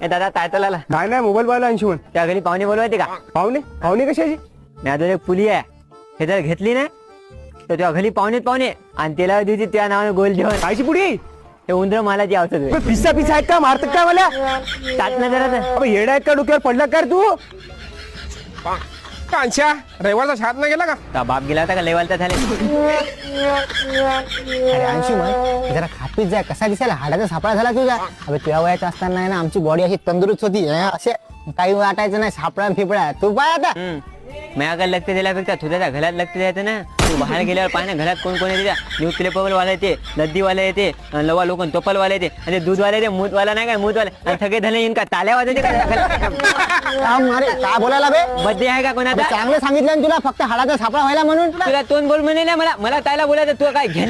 ए दादा काय चालला? काय नाही मोबाईल पाहिला अंशुमन. त्या घरी पाहुणे बोलवायचे का? पाहुणे पाहुणे कशाची? मी आता एक पुली आहे हे जर घेतली ना तर त्या घरी पाहुणे आणि त्याला दिवशी त्या नावाने गोल जेवण. कायची पुडी? हे उंदर मालाची औषध पिस्सा पिस्सा आहेत का? मारतात काय मला? टाक ना जरा. अबे येडा आहे का? डोक्यावर पडला काय रे तू? कांच्या रविवारचा शाळेत नाही गेला का? का बाप गेला होता का लेवालता झाले? अरे अंशुमन जरा खापीत जाय. कसा दिसायला हाडाचा सापळा झाला तुझा. अबे तुझ्या वयाचा असताना आहे ना आमची बॉडी अशी तंदुरुस्त होती. असे काही वाटायचं नाही सापळा फिपळा. तू पाय आता माझ्याकडे लक्ष दिल्यापेक्षा तुझ्या घरात लक्ष द्यायचं ना. तू बाहेर गेल्यावर पाय ना घरात कोण कोण येते. न्यूज पेपर वाला येते, नदीवाला येते, लवा लोक टोपलवाला येते आणि दूधवाला येते. मूतवाला नाही काय मूतवाला आणि सगळे धने येईन का ताल्या वाजायचे का? अरे काय बोलायला बे? बड्डे आहे का कोणाचा? चांगलं सांगितलं ना तुला फक्त हाडाचा सापळा व्हायला म्हणून. तुला तोंड बोल म्हणे ना मला तायला बोलायचं. तू काय घे